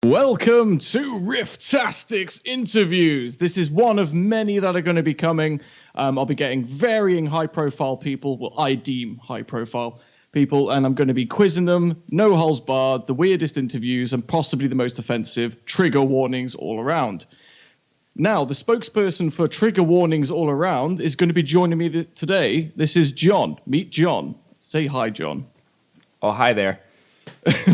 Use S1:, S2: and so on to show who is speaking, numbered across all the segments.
S1: Welcome to Rifftastic's interviews. This is one of many that are going to be coming. I'll be getting varying high-profile people, well, I deem high-profile people, and I'm going to be quizzing them, no holes barred, the weirdest interviews, and possibly the most offensive, trigger warnings all around. Now, the spokesperson for trigger warnings all around is going to be joining me today. This is John. Meet John. Say hi, John.
S2: Oh, hi there.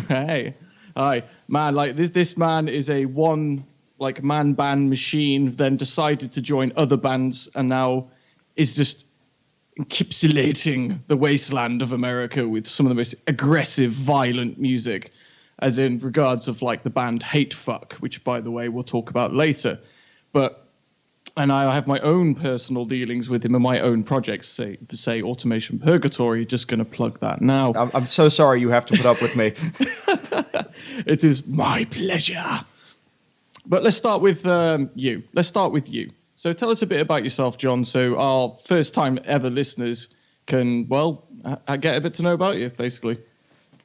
S1: Hey. Hi, man, like this man is a man band machine, then decided to join other bands and now is just encapsulating the wasteland of America with some of the most aggressive, violent music, as in regards of like the band HATEFUCK, which by the way, we'll talk about later. And I have my own personal dealings with him and my own projects, say Automation Purgatory. Just going to plug that now.
S2: I'm so sorry you have to put up with me.
S1: It is my pleasure. But let's start with you. So tell us a bit about yourself, John, so our first-time ever listeners can, get a bit to know about you, basically.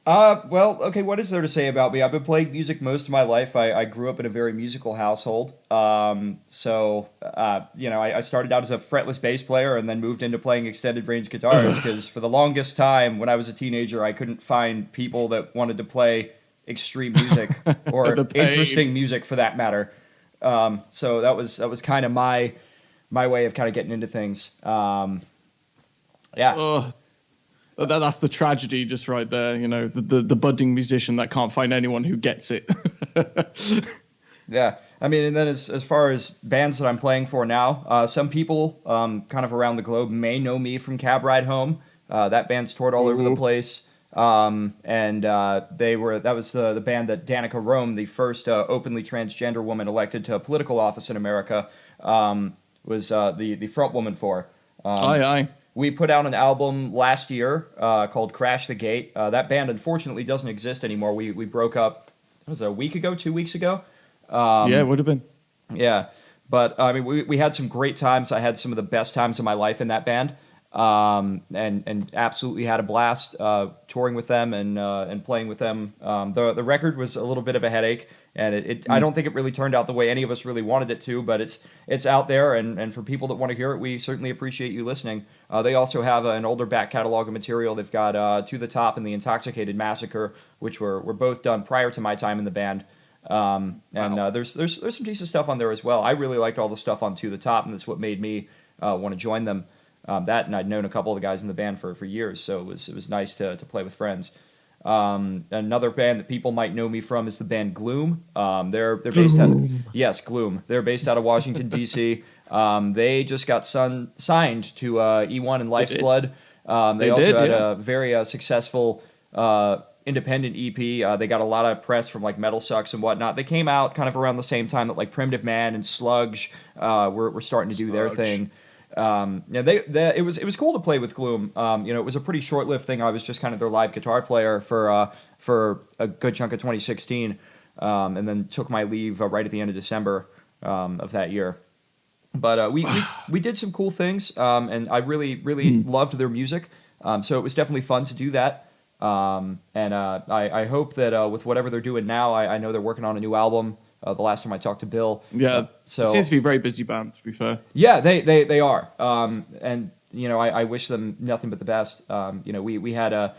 S2: Okay, what is there to say about me? I've been playing music most of my life. I grew up in a very musical household. I started out as a fretless bass player and then moved into playing extended range guitars because for the longest time when I was a teenager, I couldn't find people that wanted to play extreme music or interesting music for that matter. So that was kind of my way of kind of getting into things.
S1: That's the tragedy just right there, you know, the budding musician that can't find anyone who gets it.
S2: Yeah, I mean, and then as far as bands that I'm playing for now, some people kind of around the globe may know me from Cab Ride Home. That band's toured all over the place. That was the band that Danica Rome, the first openly transgender woman elected to a political office in America, was the front woman for.
S1: Aye.
S2: We put out an album last year called Crash the Gate. That band, unfortunately, doesn't exist anymore. We broke up, it was a week ago, 2 weeks ago?
S1: Yeah, it would have been.
S2: Yeah, but I mean, we had some great times. I had some of the best times of my life in that band, and absolutely had a blast touring with them and playing with them. The record was a little bit of a headache, and I don't think it really turned out the way any of us really wanted it to, but it's out there, and for people that want to hear it, we certainly appreciate you listening. They also have an older back catalog of material. They've got To the Top and The Intoxicated Massacre, which were both done prior to my time in the band. There's some decent stuff on there as well. I really liked all the stuff on To the Top, and that's what made me want to join them. That, and I'd known a couple of the guys in the band for years, so it was nice to play with friends. Another band that people might know me from is the band Gloom. They're based Gloom. They're based out of Washington D.C. They just got signed to E1 and Life's Blood. They also had a very successful independent EP. They got a lot of press from like Metal Sucks and whatnot. They came out kind of around the same time that like Primitive Man and Sludge were starting to do their thing. It was cool to play with Gloom. It was a pretty short-lived thing. I was just kind of their live guitar player for a good chunk of 2016, and then took my leave right at the end of December of that year. But we did some cool things, and I really loved their music. So it was definitely fun to do that. I hope that with whatever they're doing now, I know they're working on a new album. The last time I talked to Bill.
S1: Yeah, so it seems to be a very busy band, to be fair.
S2: Yeah, they are. I wish them nothing but the best. We had a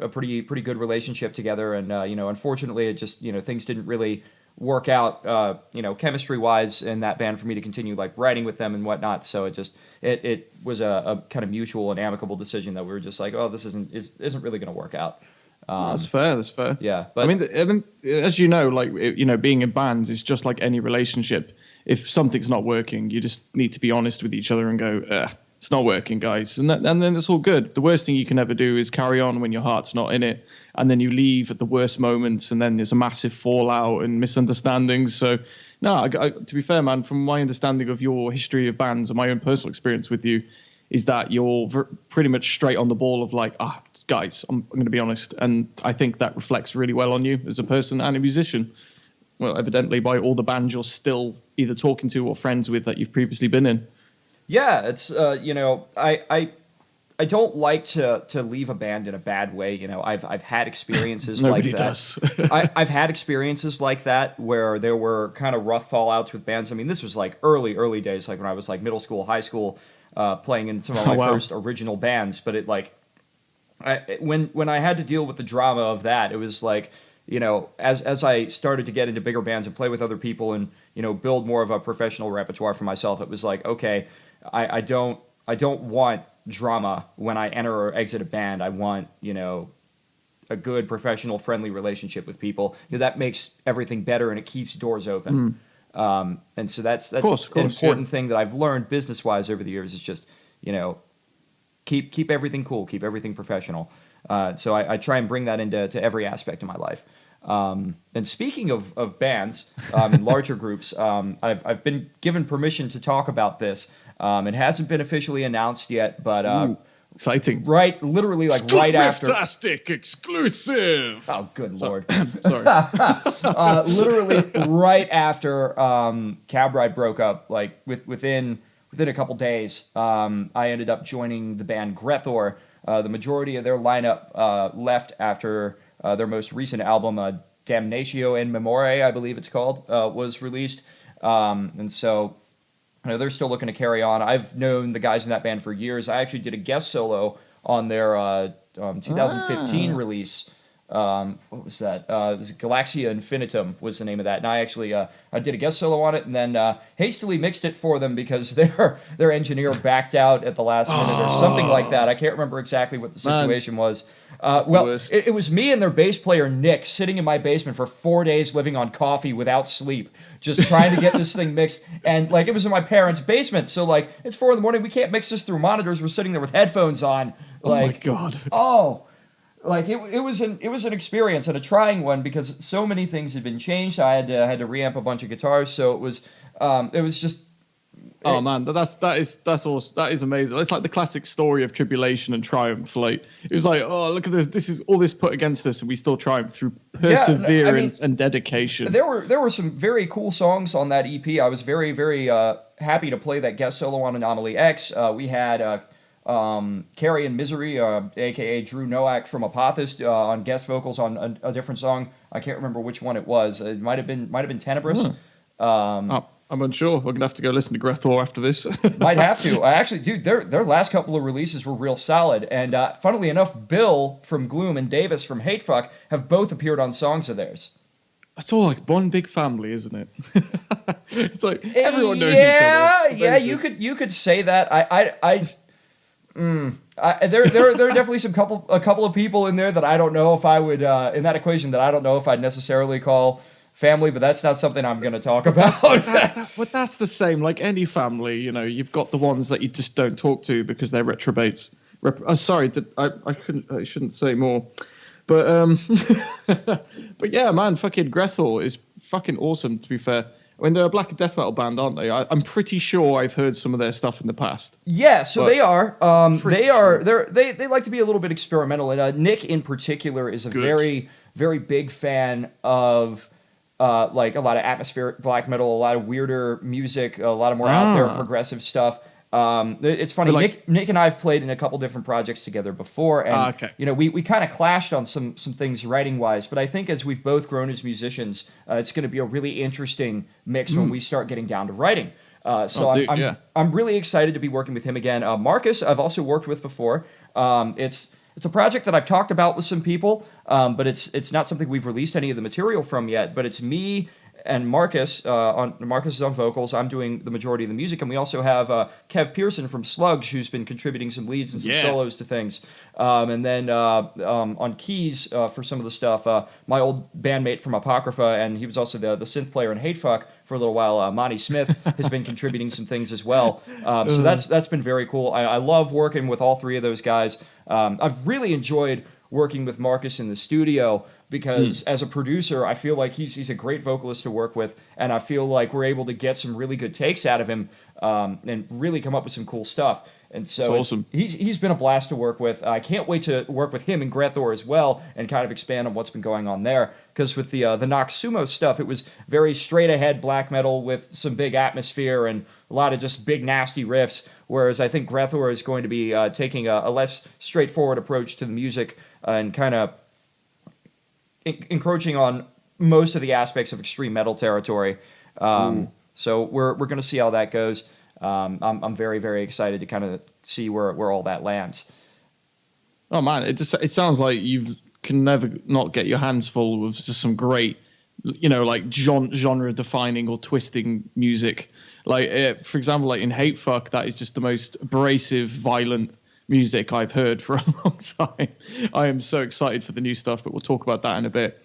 S2: pretty good relationship together, and unfortunately, it just things didn't really work out chemistry wise in that band for me to continue like writing with them and whatnot. So it was a kind of mutual and amicable decision that we were just like, oh, this isn't really going to work out.
S1: That's fair.
S2: Yeah, but
S1: I mean, as you know, like being in bands is just like any relationship. If something's not working, you just need to be honest with each other and go, "It's not working, guys," and then it's all good. The worst thing you can ever do is carry on when your heart's not in it, and then you leave at the worst moments, and then there's a massive fallout and misunderstandings. So, no, to be fair, man, from my understanding of your history of bands and my own personal experience with you, is that you're pretty much straight on the ball of like, guys, I'm going to be honest. And I think that reflects really well on you as a person and a musician. Well, evidently by all the bands you're still either talking to or friends with that you've previously been in.
S2: Yeah, it's, I I don't like to leave a band in a bad way. You know, I've had experiences like that.
S1: Nobody does.
S2: I've had experiences like that where there were kind of rough fallouts with bands. I mean, this was like early days, like when I was like middle school, high school, playing in some of my first original bands. But it like, when I had to deal with the drama of that, it was like, you know, as I started to get into bigger bands and play with other people and, you know, build more of a professional repertoire for myself, it was like, okay, I don't want drama when I enter or exit a band. I want, you know, a good professional friendly relationship with people. You know, that makes everything better and it keeps doors open. And so that's
S1: of course,
S2: an important thing that I've learned business wise over the years is just, you know, keep everything cool, keep everything professional. So I try and bring that into every aspect of my life. And speaking of bands and larger groups, I've been given permission to talk about this. It hasn't been officially announced yet, but
S1: exciting.
S2: Literally like right after.
S1: Rifftastic exclusive.
S2: Oh, good lord!
S1: Sorry.
S2: Literally right after Cab Ride broke up, like within a couple days, I ended up joining the band Grethor. The majority of their lineup left after their most recent album, Damnatio in Memoriae, I believe it's called, was released. And so they're still looking to carry on. I've known the guys in that band for years. I actually did a guest solo on their 2015 release. What was that? It was Galaxia Infinitum was the name of that. And I actually I did a guest solo on it and then hastily mixed it for them because their engineer backed out at the last minute or something like that. I can't remember exactly what the situation was. It was me and their bass player Nick sitting in my basement for 4 days living on coffee without sleep, just trying to get this thing mixed. And like it was in my parents' basement, so like it's 4 a.m. We can't mix this through monitors. We're sitting there with headphones on. Like,
S1: oh my god.
S2: Oh. Like it was an experience and a trying one because so many things had been changed. I had to reamp a bunch of guitars, so it was just.
S1: Oh man, that's awesome. That is amazing. It's like the classic story of tribulation and triumph. Like it was like, oh look at this. This is all this put against us, and we still triumph through perseverance and dedication.
S2: There were some very cool songs on that EP. I was very happy to play that guest solo on Anomaly X. We had. Carrie and Misery, aka Drew Nowak from Apothis, on guest vocals on a different song. I can't remember which one it was. It might have been Tenebris.
S1: I'm unsure. We're gonna have to go listen to Grethor after this.
S2: Might have to. Actually, dude, their last couple of releases were real solid. And funnily enough, Bill from Gloom and Davis from Hatefuck have both appeared on songs of theirs.
S1: It's all like one big family, isn't it? It's like everyone knows each other.
S2: Yeah, you could say that. There are definitely a couple of people in there that I don't know if I would in that equation that I don't know if I'd necessarily call family, but that's not something I'm going to talk about.
S1: But that's the same. Like any family, you know, you've got the ones that you just don't talk to because they're retrobates. Sorry, I shouldn't say more. But but yeah, man, fucking Grethor is fucking awesome. To be fair. I mean, they're a black death metal band, aren't they? I'm pretty sure I've heard some of their stuff in the past.
S2: Yeah, so they are. They like to be a little bit experimental, and Nick in particular is a very, very big fan of like a lot of atmospheric black metal, a lot of weirder music, a lot of more out there progressive stuff. It's funny. Nick and I have played in a couple different projects together before, and you know we kind of clashed on some things writing wise. But I think as we've both grown as musicians, it's going to be a really interesting mix when we start getting down to writing. I'm really excited to be working with him again. Marcus, I've also worked with before. It's a project that I've talked about with some people, but it's not something we've released any of the material from yet. But it's me and Marcus is on vocals. I'm doing the majority of the music, and we also have Kev Pearson from Sludge, who's been contributing some leads and some solos to things. And then on keys for some of the stuff, my old bandmate from Apocrypha, and he was also the synth player in Hatefuck for a little while. Monty Smith has been contributing some things as well. So that's been very cool. I love working with all three of those guys. I've really enjoyed working with Marcus in the studio, because as a producer, I feel like he's a great vocalist to work with, and I feel like we're able to get some really good takes out of him, and really come up with some cool stuff. And so
S1: awesome.
S2: He's been a blast to work with. I can't wait to work with him and Grethor as well, and kind of expand on what's been going on there. Because with the Nox Sumo stuff, it was very straight ahead black metal with some big atmosphere and a lot of just big nasty riffs. Whereas I think Grethor is going to be taking a less straightforward approach to the music, and kind of encroaching on most of the aspects of extreme metal territory. So we're going to see how that goes. I'm very, very excited to kind of see where all that lands.
S1: Oh man, it sounds like you can never not get your hands full with just some great, like genre defining or twisting music. Like for example, like in Hatefuck, that is just the most abrasive, violent music I've heard for a long time. I am so excited for the new stuff, but we'll talk about that in a bit.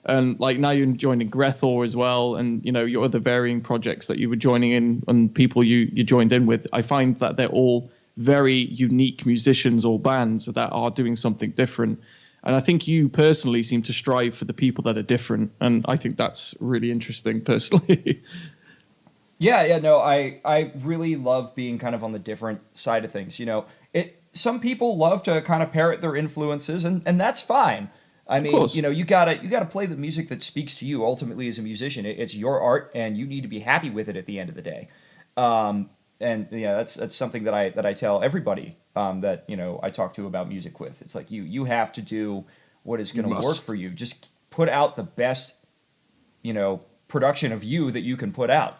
S1: And like now you're joining Grethor as well, and your other varying projects that you were joining in, and people you joined in with. I find that they're all very unique musicians or bands that are doing something different. And I think you personally seem to strive for the people that are different, and I think that's really interesting personally.
S2: Yeah, no, I really love being kind of on the different side of things. Some people love to kind of parrot their influences, and that's fine. I mean, you gotta play the music that speaks to you ultimately as a musician. It's your art, and you need to be happy with it at the end of the day. And that's something that I tell everybody that I talk to about music with. It's like you have to do what is going to work for you. Just put out the best production of you that you can put out.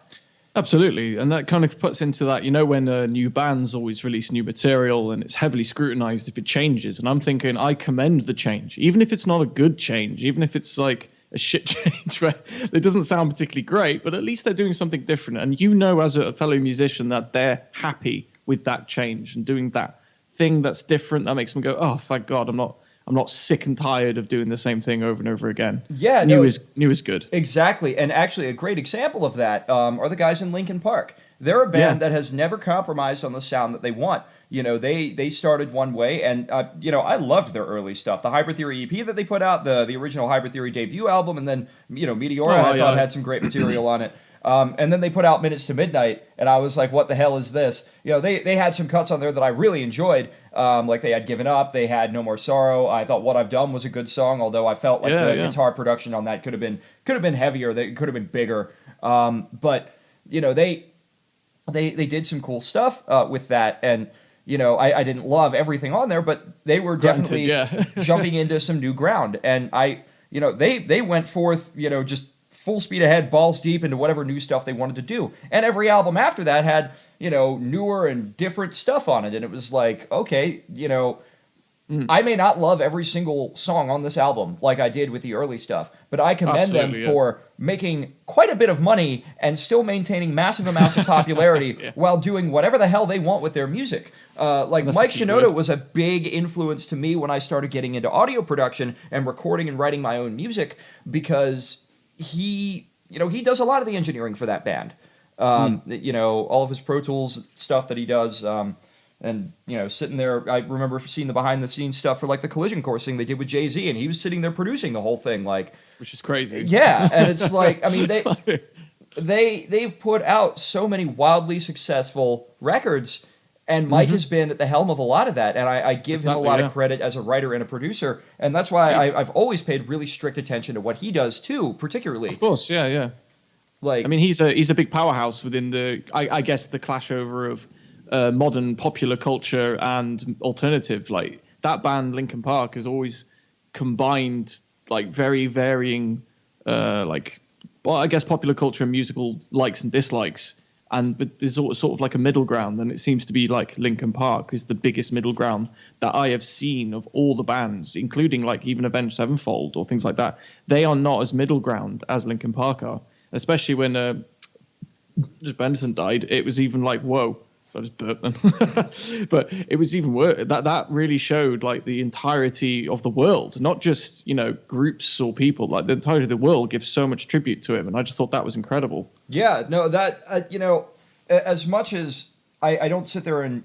S1: Absolutely, and that kind of puts into that, when new bands always release new material and it's heavily scrutinized if it changes. And I'm thinking, I commend the change, even if it's not a good change, even if it's like a shit change where it doesn't sound particularly great, but at least they're doing something different. And as a fellow musician, that they're happy with that change and doing that thing that's different. That makes them go, oh, thank God, I'm not sick and tired of doing the same thing over and over again.
S2: Yeah,
S1: new is good.
S2: Exactly, and actually a great example of that are the guys in Linkin Park. They're a band that has never compromised on the sound that they want. They started one way, and I loved their early stuff. The Hybrid Theory EP that they put out, the original Hybrid Theory debut album, and then Meteora I thought had some great material on it. And then they put out Minutes to Midnight, and I was like, what the hell is this? They had some cuts on there that I really enjoyed. Like they had Given Up, they had No More Sorrow. I thought What I've Done was a good song, although I felt like the guitar production on that could have been heavier. They could have been bigger. But they did some cool stuff with that, and I didn't love everything on there, but they were definitely jumping into some new ground, and they went forth just full speed ahead, balls deep into whatever new stuff they wanted to do. And every album after that had, newer and different stuff on it. And it was like, okay, I may not love every single song on this album like I did with the early stuff, but I commend them for making quite a bit of money and still maintaining massive amounts of popularity while doing whatever the hell they want with their music. Mike Shinoda was a big influence to me when I started getting into audio production and recording and writing my own music, because he does a lot of the engineering for that band. All of his Pro Tools stuff that he does, and sitting there, I remember seeing the behind the scenes stuff for like the Collision Course thing they did with Jay-Z, and he was sitting there producing the whole thing,
S1: which is crazy.
S2: Yeah, and it's like, I mean, they've put out so many wildly successful records. And Mike has been at the helm of a lot of that, and I give him a lot of credit as a writer and a producer, and that's why I've always paid really strict attention to what he does too, particularly.
S1: Of course, yeah. Like, I mean, he's a big powerhouse within I guess the clash over of modern popular culture and alternative. Like that band, Linkin Park, has always combined like very varying, I guess popular culture and musical likes and dislikes. But there's sort of like a middle ground, and it seems to be like Linkin Park is the biggest middle ground that I have seen of all the bands, including like even Avenged Sevenfold or things like that. They are not as middle ground as Linkin Park are, especially when Benson died. It was even like, whoa. So I just burped then. But it was even worse. That really showed like the entirety of the world, not just, groups or people. Like the entirety of the world gives so much tribute to him. And I just thought that was incredible.
S2: Yeah, no, that, as much as I don't sit there and,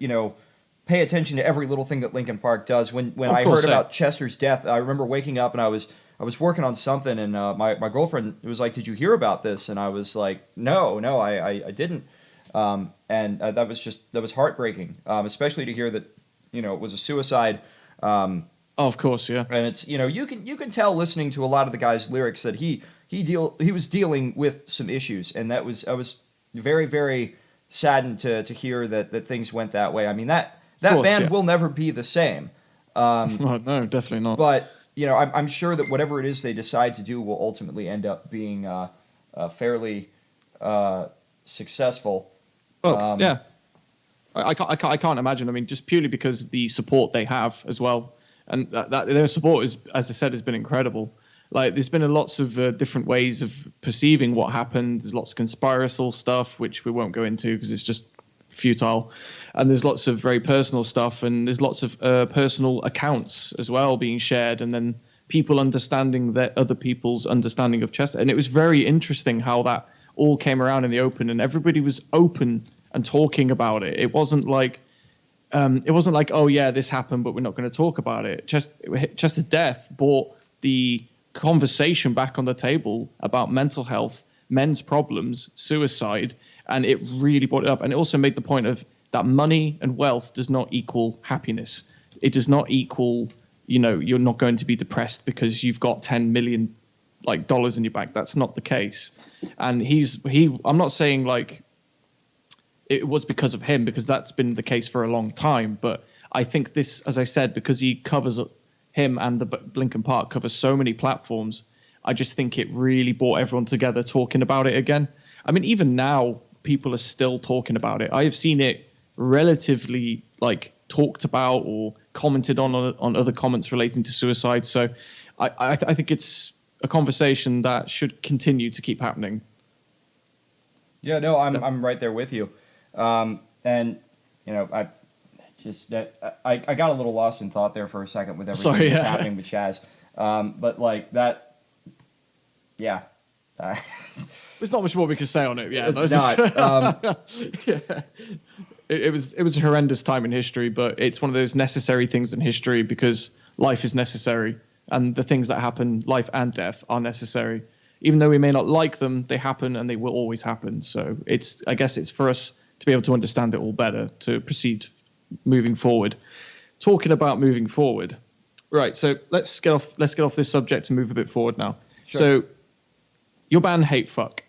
S2: pay attention to every little thing that Linkin Park does. When I heard about Chester's death, I remember waking up and I was was working on something, and my girlfriend was like, "Did you hear about this?" And I was like, "No, I didn't." And that was heartbreaking, especially to hear that it was a suicide.
S1: Oh, of course, yeah.
S2: And it's you can tell listening to a lot of the guy's lyrics that he was dealing with some issues, and I was very, very saddened to hear that things went that way. I mean that
S1: course,
S2: band
S1: yeah.
S2: will never be the same.
S1: Oh, no, definitely not.
S2: But I'm sure that whatever it is they decide to do will ultimately end up being fairly successful.
S1: Well, yeah. I can't imagine. I mean, just purely because of the support they have as well, and that their support is, as I said, has been incredible. Like, there's been lots of different ways of perceiving what happened. There's lots of conspiratorial stuff, which we won't go into because it's just futile. And there's lots of very personal stuff, and there's lots of personal accounts as well being shared, and then people understanding that other people's understanding of Chester. And it was very interesting how that all came around in the open, and everybody was open and talking about it. It wasn't like, oh yeah, this happened, but we're not going to talk about it. Chester's death brought the conversation back on the table about mental health, men's problems, suicide, and it really brought it up. And it also made the point of that money and wealth does not equal happiness. It does not equal, you're not going to be depressed because you've got $10 million dollars in your bank. That's not the case. And I'm not saying like it was because of him, because that's been the case for a long time. But I think this, as I said, because he covers him and the Linkin Park covers so many platforms, I just think it really brought everyone together talking about it again. I mean, even now, people are still talking about it. I have seen it relatively talked about or commented on other comments relating to suicide. So I think it's a conversation that should continue to keep happening.
S2: Yeah, no, I'm right there with you. And I just I got a little lost in thought there for a second with everything that's happening with Chaz. But like that, yeah.
S1: There's not much more we can say on it. Yeah,
S2: it's not.
S1: Yeah. It was a horrendous time in history, but it's one of those necessary things in history because life is necessary, and the things that happen, life and death, are necessary. Even though we may not like them, they happen and they will always happen. So I guess it's for us to be able to understand it all better to proceed moving forward. Talking about moving forward, right? So let's get off this subject and move a bit forward now.
S2: Sure.
S1: So your band HATEFUCK.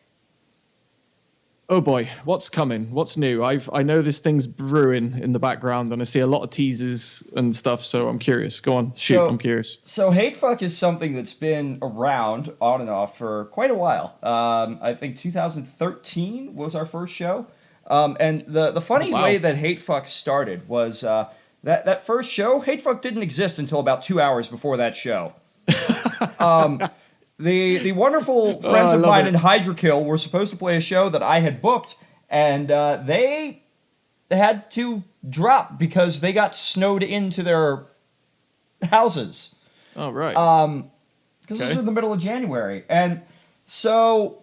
S1: Oh boy, what's coming? What's new? I know this thing's brewing in the background, and I see a lot of teasers and stuff. So I'm curious. Go on, shoot. I'm curious.
S2: So HATEFUCK is something that's been around on and off for quite a while. I think 2013 was our first show. And the funny way that HATEFUCK started was that first show, HATEFUCK didn't exist until about 2 hours before that show. The wonderful friends of mine in Hydrakill were supposed to play a show that I had booked, and they had to drop because they got snowed into their houses.
S1: Oh, right.
S2: Because this was in the middle of January. And so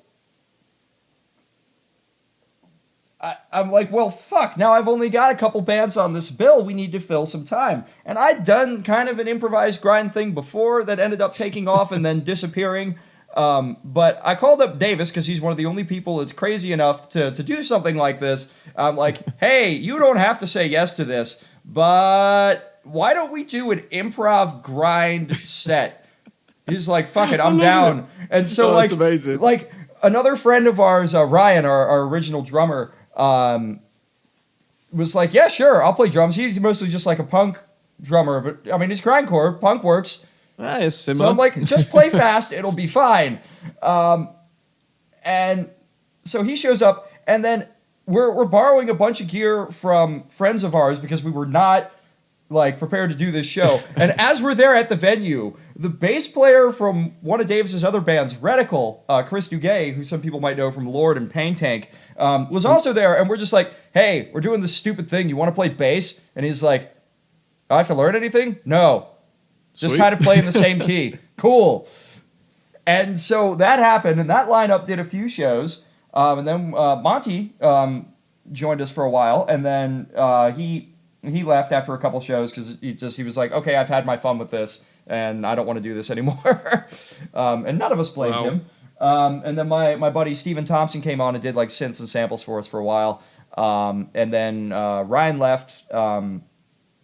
S2: I'm like, well, fuck, now I've only got a couple bands on this bill. We need to fill some time. And I'd done kind of an improvised grind thing before that ended up taking off and then disappearing. But I called up Davis because he's one of the only people that's crazy enough to do something like this. I'm like, hey, you don't have to say yes to this, but why don't we do an improv grind set? He's like, fuck it, I'm down. And so
S1: that's amazing.
S2: Like another friend of ours, Ryan, our original drummer, was like, yeah, sure, I'll play drums. He's mostly just like a punk drummer, but I mean, he's grindcore, punk works.
S1: It's similar.
S2: So I'm like, just play fast, it'll be fine. And so he shows up, and then we're borrowing a bunch of gear from friends of ours because we were not prepared to do this show. And as we're there at the venue, the bass player from one of Davis's other bands, Reticle, Chris Duguay, who some people might know from Lord and Pain Tank, was also there. And we're just like, hey, we're doing this stupid thing. You want to play bass? And he's like, I have to learn anything? No. Just kind of play in the same key. Cool. And so that happened, and that lineup did a few shows. And then Monty joined us for a while, and then he left after a couple shows because he was like, okay, I've had my fun with this, and I don't want to do this anymore. And none of us blamed him. And then my buddy Steven Thompson came on and did like synths and samples for us for a while. And then Ryan left.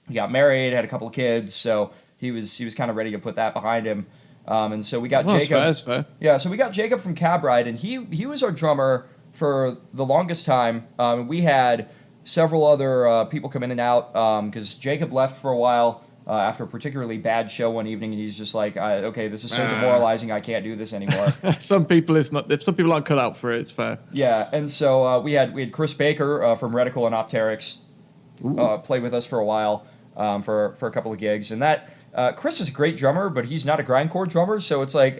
S2: He got married, had a couple of kids, so he was kind of ready to put that behind him. And so we got Jacob.
S1: That's fair.
S2: Yeah, so we got Jacob from Cab Ride, and he was our drummer for the longest time. We had several other people come in and out because Jacob left for a while after a particularly bad show one evening, and he's just like, okay, this is so demoralizing, I can't do this anymore.
S1: Some people aren't cut out for it. It's fair.
S2: Yeah, and so we had Chris Baker from Reticle and Opterics play with us for a while for a couple of gigs, and that. Chris is a great drummer, but he's not a grindcore drummer, so it's like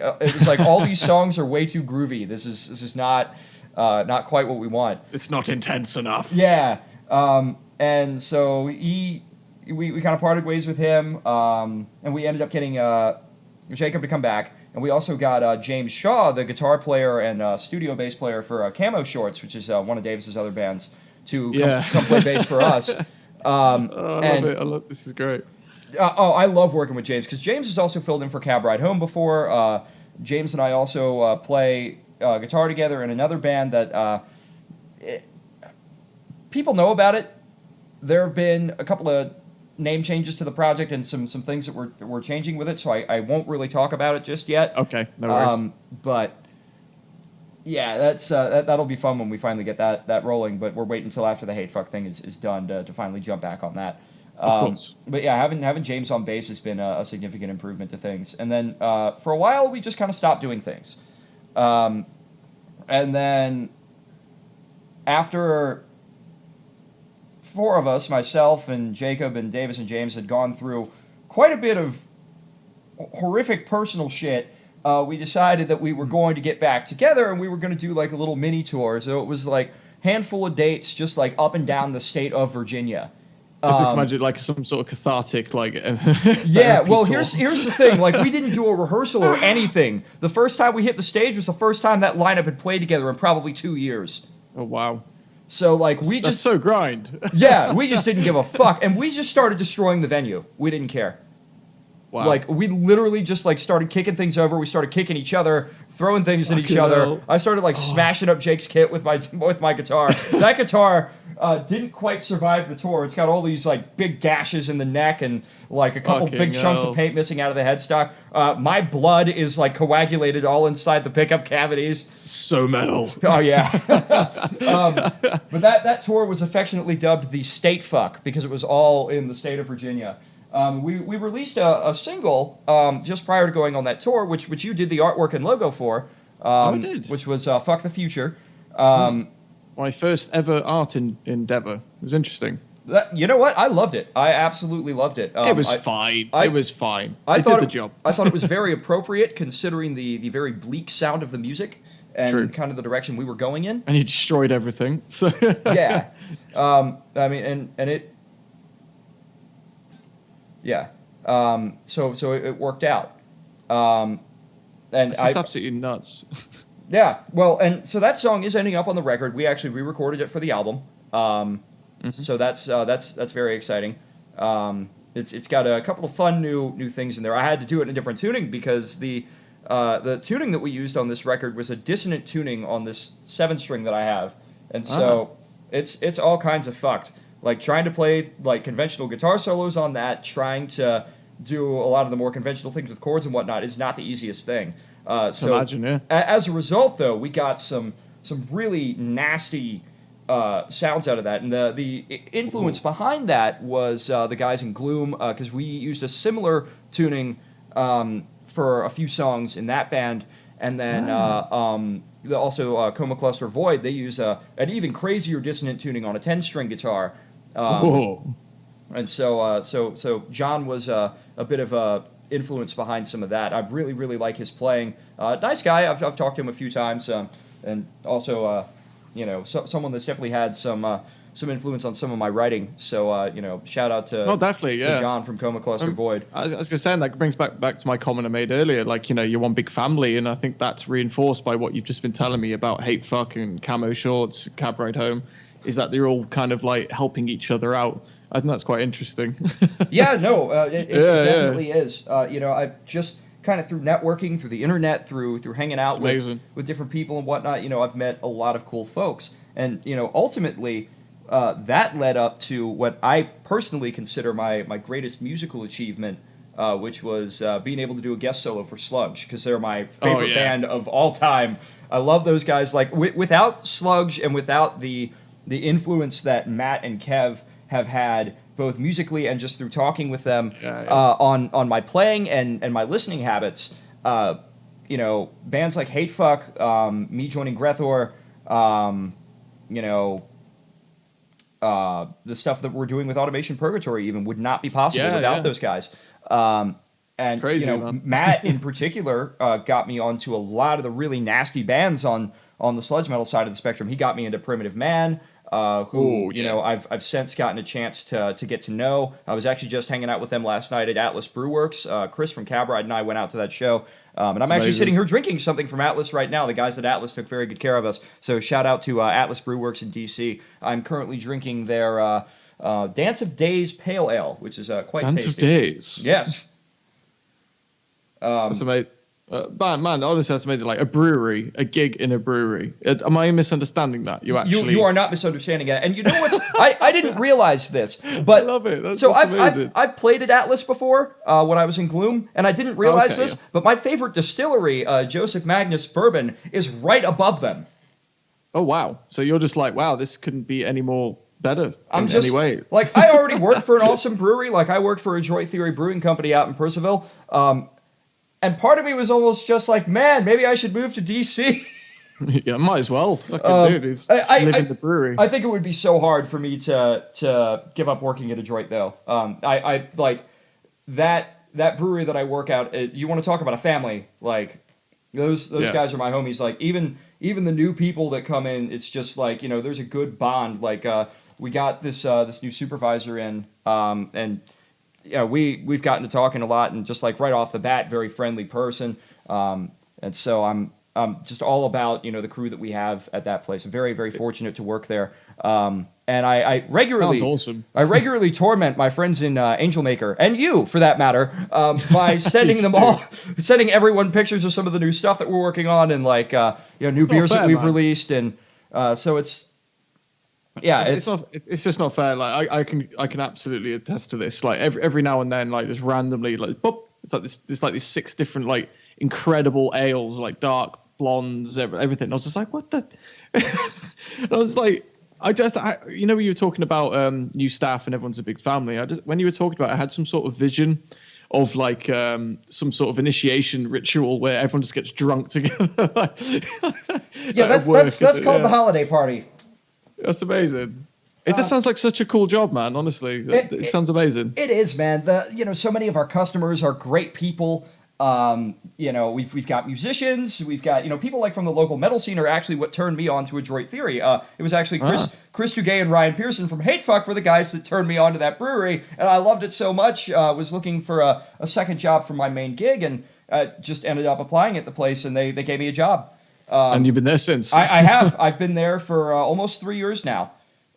S2: all these songs are way too groovy. This is not quite what we want.
S1: It's not intense enough.
S2: Yeah, and so we kind of parted ways with him, and we ended up getting Jacob to come back, and we also got James Shaw, the guitar player and studio bass player for Camo Shorts, which is one of Davis's other bands, to come play bass for us.
S1: I love it. This is great.
S2: I love working with James because James has also filled in for Cab Ride Home before. James and I also play guitar together in another band that people know about it. There have been a couple of name changes to the project and some things that we're changing with it, so I won't really talk about it just yet.
S1: Okay, no worries.
S2: But yeah, that'll be fun when we finally get that rolling. But we're waiting until after the Hatefuck thing is done to finally jump back on that.
S1: Of course.
S2: But yeah, having James on bass has been a significant improvement to things. And then for a while, we just kind of stopped doing things. And then after four of us, myself and Jacob and Davis and James, had gone through quite a bit of horrific personal shit, we decided that we were going to get back together and we were going to do like a little mini tour. So it was like handful of dates just like up and down the state of Virginia.
S1: I can imagine like some sort of cathartic like
S2: yeah, well here's the thing, like we didn't do a rehearsal or anything. The first time we hit the stage was the first time that lineup had played together in probably 2 years.
S1: Oh wow.
S2: So like
S1: That's so grind.
S2: Yeah, we just didn't give a fuck, and we just started destroying the venue. We didn't care.
S1: Wow.
S2: Like we literally just like started kicking things over. We started kicking each other, throwing things at each other. I started like smashing up Jake's kit with my guitar. That guitar didn't quite survive the tour. It's got all these like big gashes in the neck and like a couple big chunks of paint missing out of the headstock. My blood is like coagulated all inside the pickup cavities.
S1: So metal.
S2: Oh yeah. But that tour was affectionately dubbed the State Fuck because it was all in the state of Virginia. We released a single just prior to going on that tour, which you did the artwork and logo for,
S1: I did.
S2: Which was Fuck the Future.
S1: My first ever art endeavor. It was interesting.
S2: You know what? I loved it. I absolutely loved it.
S1: It was fine. It was fine.
S2: I
S1: did the job.
S2: I thought it was very appropriate considering the very bleak sound of the music and kind of the direction we were going in.
S1: And he destroyed everything. So
S2: yeah. I mean, and it... Yeah. So it worked out. And
S1: it's absolutely nuts.
S2: Yeah. Well, and so that song is ending up on the record. We actually re-recorded it for the album. So that's very exciting. It's got a couple of fun new things in there. I had to do it in a different tuning because the tuning that we used on this record was a dissonant tuning on this 7-string that I have. And so it's all kinds of fucked. Like trying to play like conventional guitar solos on that, trying to do a lot of the more conventional things with chords and whatnot is not the easiest thing. So
S1: imagine, yeah.
S2: As a result, though, we got some really nasty sounds out of that, and the influence behind that was the guys in Gloom, because we used a similar tuning for a few songs in that band, and then also Coma Cluster Void. They use an even crazier dissonant tuning on a 10-string guitar. And so John was a bit of a influence behind some of that. I really like his playing. Nice guy. I've talked to him a few times, and also someone that's definitely had some influence on some of my writing. So shout out to
S1: definitely, yeah,
S2: to John from Coma Cluster Void.
S1: I was going to say, and that brings back to my comment I made earlier. Like you're one big family, and I think that's reinforced by what you've just been telling me about Hatefuck and Camo Shorts, Cab Ride Home. Is that they're all kind of like helping each other out. I think that's quite interesting.
S2: Yeah, no, it definitely is. I've just kind of through networking, through the internet, through hanging out with different people and whatnot, I've met a lot of cool folks. And, ultimately, that led up to what I personally consider my greatest musical achievement, which was being able to do a guest solo for Sludge, because they're my favorite band of all time. I love those guys. Like, without Sludge and without the influence that Matt and Kev have had, both musically and just through talking with them on my playing and my listening habits, bands like HATEFUCK, me joining Grethor, the stuff that we're doing with Automation Purgatory even would not be possible without those guys. And
S1: crazy, man.
S2: Matt in particular got me onto a lot of the really nasty bands on the sludge metal side of the spectrum. He got me into Primitive Man, who I've since gotten a chance to get to know. I was actually just hanging out with them last night at Atlas Brewworks. Chris from Cabride and I went out to that show. And I'm actually sitting here drinking something from Atlas right now. The guys at Atlas took very good care of us. So shout out to Atlas Brewworks in DC. I'm currently drinking their Dance of Days Pale Ale, which is quite tasty.
S1: Dance of Days?
S2: Yes.
S1: That's amazing. Man, honestly, that's amazing. Like a brewery, a gig in a brewery. Am I misunderstanding that? You
S2: are not misunderstanding it. And you know what's? I didn't realize this, but
S1: I love it. That's
S2: amazing. I've played at Atlas before when I was in Gloom, and I didn't realize this. Yeah. But my favorite distillery, Joseph Magnus Bourbon, is right above them.
S1: Oh wow! So you're just like, wow, this couldn't be any more better. Any way.
S2: Like I already worked for an awesome brewery. Like I worked for Adroit Theory Brewing Company out in Purcellville. And part of me was almost just like, man, maybe I should move to DC.
S1: Yeah, might as well. Fucking dude, live in the brewery.
S2: I think it would be so hard for me to give up working at Adroit, though. I like that brewery that I work out. You want to talk about a family? Like those guys are my homies. Like even the new people that come in, it's just like there's a good bond. Like we got this new supervisor in, and. We've gotten to talking a lot, and just like right off the bat, very friendly person. And so I'm just all about the crew that we have at that place. I'm very, very fortunate to work there. And I regularly
S1: sounds awesome.
S2: I regularly torment my friends in Angel Maker, and you for that matter, by sending everyone pictures of some of the new stuff that we're working on, and like new beers that we've released, and so it's. Yeah,
S1: it's just not fair. Like I can absolutely attest to this. Like every now and then, like just randomly, like pop, it's like these 6 different like incredible ales, like dark blondes, everything. I was just like, what the? And I was like, when you were talking about new staff and everyone's a big family. When you were talking about it, I had some sort of vision of like some sort of initiation ritual where everyone just gets drunk together.
S2: That's called the holiday party.
S1: That's amazing. It just sounds like such a cool job, man. Honestly, it sounds amazing.
S2: It is, man. So many of our customers are great people. We've got musicians. We've got people like from the local metal scene are actually what turned me on to Adroit Theory. It was actually Chris Duguay and Ryan Pearson from HATEFUCK were the guys that turned me on to that brewery, and I loved it so much. Was looking for a second job for my main gig, and just ended up applying at the place, and they gave me a job.
S1: And you've been there since.
S2: I have. I've been there for almost 3 years now,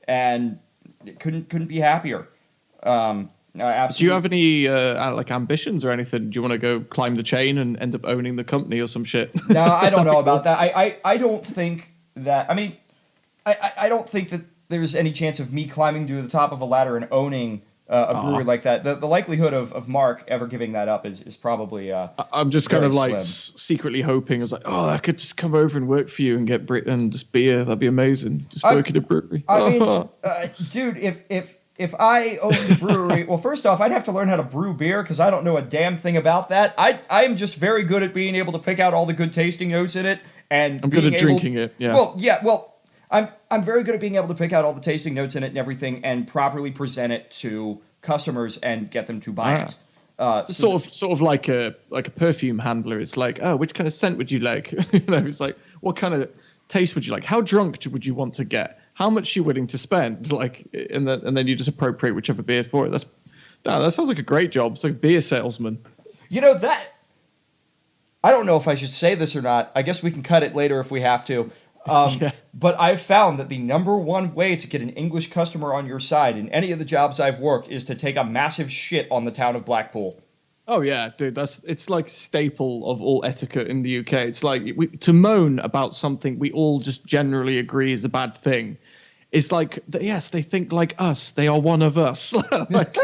S2: and couldn't be happier. Absolutely.
S1: Do you have any like ambitions or anything? Do you want to go climb the chain and end up owning the company or some shit?
S2: No, I don't know about that. I don't think that. I mean, I don't think that there's any chance of me climbing to the top of a ladder and owning a brewery like that. The likelihood of Mark ever giving that up is probably
S1: I'm just kind of like
S2: slim.
S1: Secretly hoping. I was like, I could just come over and work for you and get Britain just beer. That'd be amazing. Just work at a brewery.
S2: I mean, dude, if I owned the brewery, well, first off, I'd have to learn how to brew beer because I don't know a damn thing about that. I'm just very good at being able to pick out all the good tasting notes in it, and
S1: I'm good at drinking it. Yeah.
S2: Well, I'm very good at being able to pick out all the tasting notes in it and everything, and properly present it to customers and get them to buy it.
S1: Sort of like a perfume handler. It's like, which kind of scent would you like? It's like, what kind of taste would you like? How drunk would you want to get? How much are you willing to spend? Like, and then you just appropriate whichever beer for it. That sounds like a great job. It's like a beer salesman.
S2: That. I don't know if I should say this or not. I guess we can cut it later if we have to.
S1: Yeah.
S2: But I've found that the number one way to get an English customer on your side in any of the jobs I've worked is to take a massive shit on the town of Blackpool.
S1: Oh yeah, dude, it's like staple of all etiquette in the UK. It's like to moan about something we all just generally agree is a bad thing. It's like, yes, they think like us. They are one of us. like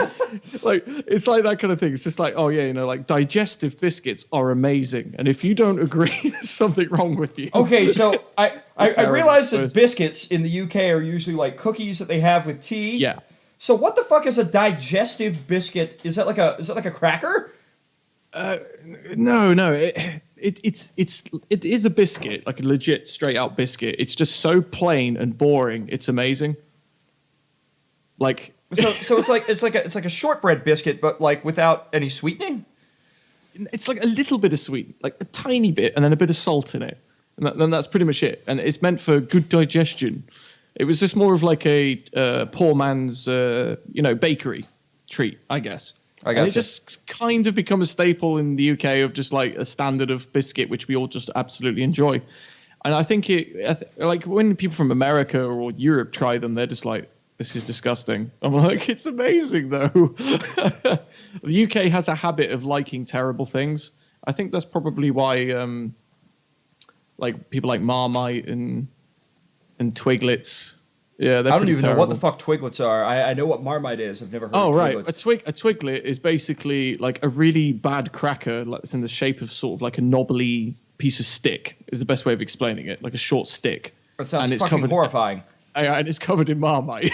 S1: it's like that kind of thing. It's just like, oh yeah, like digestive biscuits are amazing, and if you don't agree, there's something wrong with you.
S2: Okay, so I realize that biscuits in the UK are usually like cookies that they have with tea.
S1: Yeah.
S2: So what the fuck is a digestive biscuit? Is that like a cracker?
S1: No. It is a biscuit, like a legit straight out biscuit. It's just so plain and boring. It's amazing. Like
S2: so it's like a shortbread biscuit, but like without any sweetening.
S1: It's like a little bit of sweet, like a tiny bit, and then a bit of salt in it, and then that's pretty much it. And it's meant for good digestion. It was just more of like a poor man's, bakery treat, I guess.
S2: I got
S1: and it just kind of become a staple in the UK of just like a standard of biscuit, which we all just absolutely enjoy. And I think like when people from America or Europe try them, they're just like, this is disgusting. I'm like, it's amazing though. The UK has a habit of liking terrible things. I think that's probably why, like people like Marmite and Twiglets. Yeah, they're
S2: I don't even
S1: terrible.
S2: know what the fuck Twiglets are. I know what Marmite is. I've never heard of Twiglets.
S1: Right. A Twiglet is basically like a really bad cracker that's in the shape of sort of like a knobbly piece of stick, is the best way of explaining it, like a short stick.
S2: That sounds fucking horrifying.
S1: And it's covered in Marmite.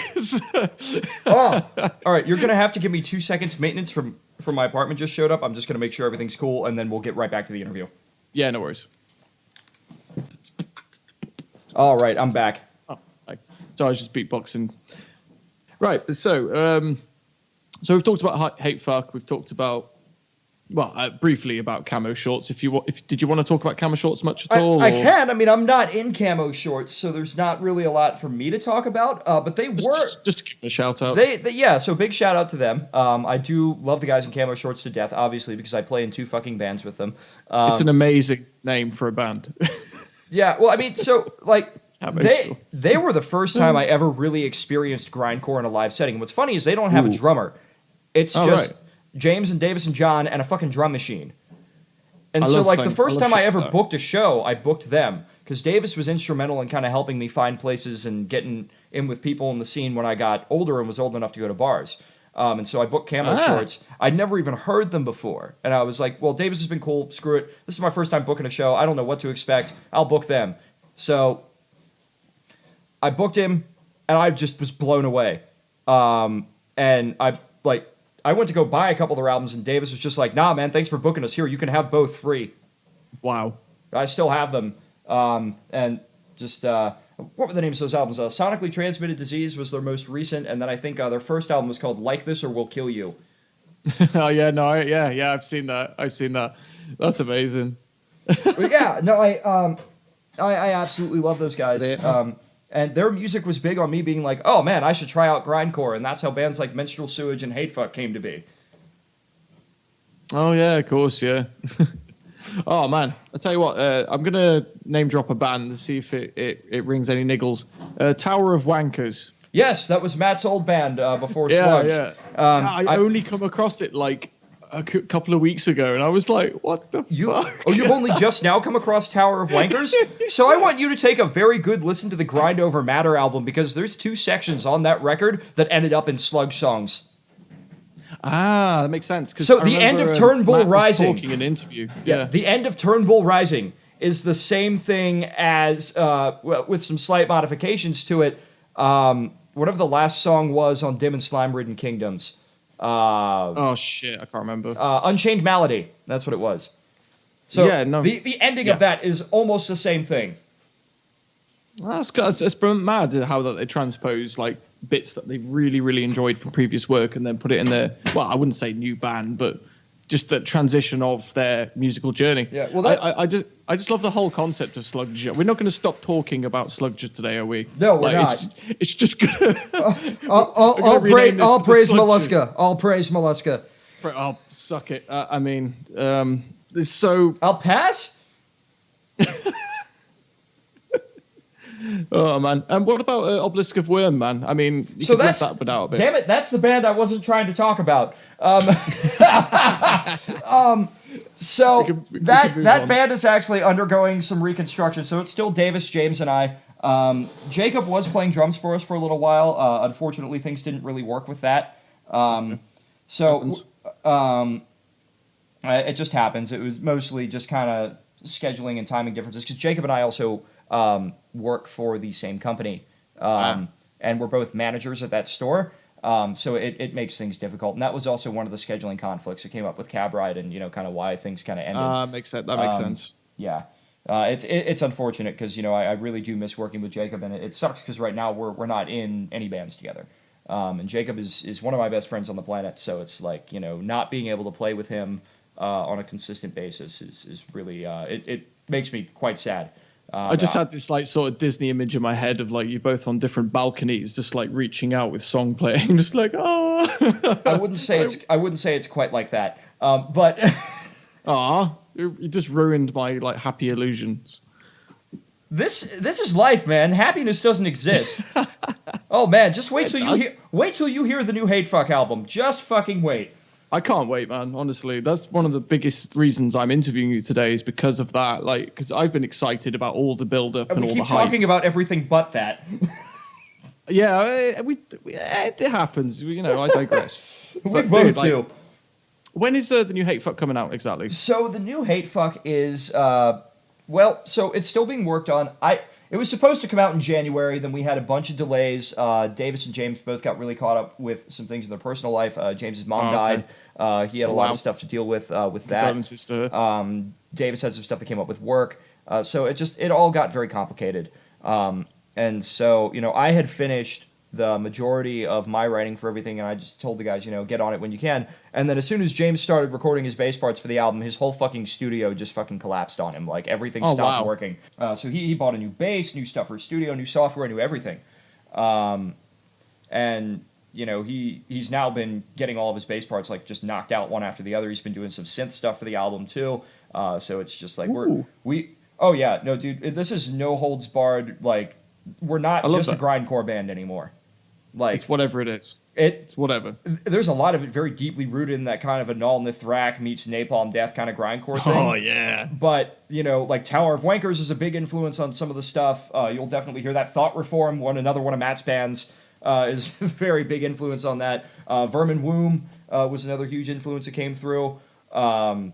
S2: Oh, all right. You're going to have to give me 2 seconds. Maintenance from my apartment just showed up. I'm just going to make sure everything's cool, and then we'll get right back to the interview.
S1: Yeah, no worries.
S2: All right, I'm back.
S1: So I was just beatboxing. Right, so we've talked about HATEFUCK. We've talked about, briefly about camo shorts. Did you want to talk about camo shorts much at all?
S2: I can. I mean, I'm not in camo shorts, so there's not really a lot for me to talk about. But they
S1: just to give them a shout out.
S2: Yeah. So big shout out to them. I do love the guys in camo shorts to death, obviously, because I play in 2 fucking bands with them.
S1: It's an amazing name for a band.
S2: Yeah. Well, I mean, so like. They were the first time I ever really experienced grindcore in a live setting. And what's funny is they don't have a drummer. It's just James and Davis and John and a fucking drum machine. And so like the first time I ever booked a show, I booked them because Davis was instrumental in kind of helping me find places and getting in with people in the scene when I got older and was old enough to go to bars. And so I booked camo shorts. I'd never even heard them before. And I was like, well, Davis has been cool. Screw it. This is my first time booking a show. I don't know what to expect. I'll book them. So I booked him, and I just was blown away. And I went to go buy a couple of their albums, and Davis was just like, "Nah, man, thanks for booking us. Here, you can have both free."
S1: Wow.
S2: I still have them. And just what were the names of those albums? Sonically Transmitted Disease was their most recent, and then I think their first album was called Like This or We'll Kill You.
S1: Oh yeah, no, yeah, I've seen that. That's amazing.
S2: But yeah, no, I absolutely love those guys. And their music was big on me being like, oh man, I should try out grindcore, and that's how bands like Menstrual Sewage and HATEFUCK came to be.
S1: Oh yeah, of course, yeah. Oh man, I tell you what, I'm gonna name drop a band to see if it rings any niggles. Tower of Wankers.
S2: Yes, that was Matt's old band before Slugs.
S1: Yeah. I only come across it like a couple of weeks ago, and I was like, what the fuck?
S2: Oh, you've only just now come across Tower of Wankers? So I want you to take a very good listen to the Grind Over Matter album, because there's 2 sections on that record that ended up in Sludge songs.
S1: Ah, that makes sense.
S2: So the end of Turnbull Rising.
S1: Talking in an interview.
S2: Yeah, the end of Turnbull Rising is the same thing as, with some slight modifications to it, whatever the last song was on Dim and Slime Ridden Kingdoms.
S1: Oh shit, I can't remember.
S2: Unchained Malady. That's what it was. So
S1: yeah, no,
S2: the ending of that is almost the same thing.
S1: It's mad how that they transpose like bits that they really, really enjoyed from previous work and then put it in their, well, I wouldn't say new band, but just the transition of their musical journey.
S2: Yeah, well,
S1: I just love the whole concept of Slugger. We're not going to stop talking about Slugger today, are we?
S2: No, we're not.
S1: It's just gonna.
S2: All praise Mollusca. All praise Mollusca.
S1: Oh, suck it. I mean, it's so.
S2: I'll pass.
S1: Oh man, and what about Obelisk of Worm, man? I mean, you
S2: So
S1: could lift
S2: that's
S1: that bit out a bit.
S2: damn it. That's the band I wasn't trying to talk about. So
S1: we
S2: that
S1: can move
S2: that
S1: on.
S2: band is actually undergoing some reconstruction. So it's still Davis, James, and I. Jacob was playing drums for us for a little while. Unfortunately, things didn't really work with that. So it just happens. It was mostly just kind of scheduling and timing differences because Jacob and I also work for the same company, and we're both managers at that store. So it makes things difficult, and that was also one of the scheduling conflicts that came up with Cab Ride, and kind of why things kind of ended.
S1: Makes sense. That makes sense.
S2: Yeah, it's unfortunate because I really do miss working with Jacob, and it sucks because right now we're not in any bands together. And Jacob is one of my best friends on the planet, so it's like not being able to play with him on a consistent basis is really it makes me quite sad.
S1: I just had this like sort of Disney image in my head of like you both on different balconies, just like reaching out with song playing, just like
S2: I wouldn't say it's quite like that, but
S1: you just ruined my like happy illusions.
S2: this is life, man. Happiness doesn't exist. Oh man, just wait till you hear the new Hatefuck album. Just fucking wait.
S1: I can't wait, man. Honestly, that's one of the biggest reasons I'm interviewing you today is because of that. Like, because I've been excited about all the build-up and all the hype.
S2: We keep talking about everything but that.
S1: Yeah, it happens. I digress.
S2: We both do.
S1: When is the new Hatefuck coming out exactly?
S2: So the new Hatefuck is so it's still being worked on. It was supposed to come out in January, then we had a bunch of delays. Davis and James both got really caught up with some things in their personal life. James's mom died. He had a lot of stuff to deal with that.
S1: Brother and sister.
S2: Davis had some stuff that came up with work. So it all got very complicated. And so, I had finished the majority of my writing for everything, and I just told the guys, get on it when you can. And then as soon as James started recording his bass parts for the album, his whole fucking studio just fucking collapsed on him. Like, everything stopped working. So he bought a new bass, new stuff for his studio, new software, new everything. And, he's now been getting all of his bass parts, like, just knocked out one after the other. He's been doing some synth stuff for the album, too. So it's just like, oh, yeah, no, dude, this is no holds barred, like, we're not just a grindcore band anymore. Like,
S1: it's whatever it is. It's whatever.
S2: There's a lot of it very deeply rooted in that kind of a Null Nithrak meets Napalm Death kind of grindcore thing.
S1: Oh, yeah.
S2: But, like Tower of Wankers is a big influence on some of the stuff. You'll definitely hear that. Thought Reform, another one of Matt's bands, is a very big influence on that. Vermin Womb was another huge influence that came through. And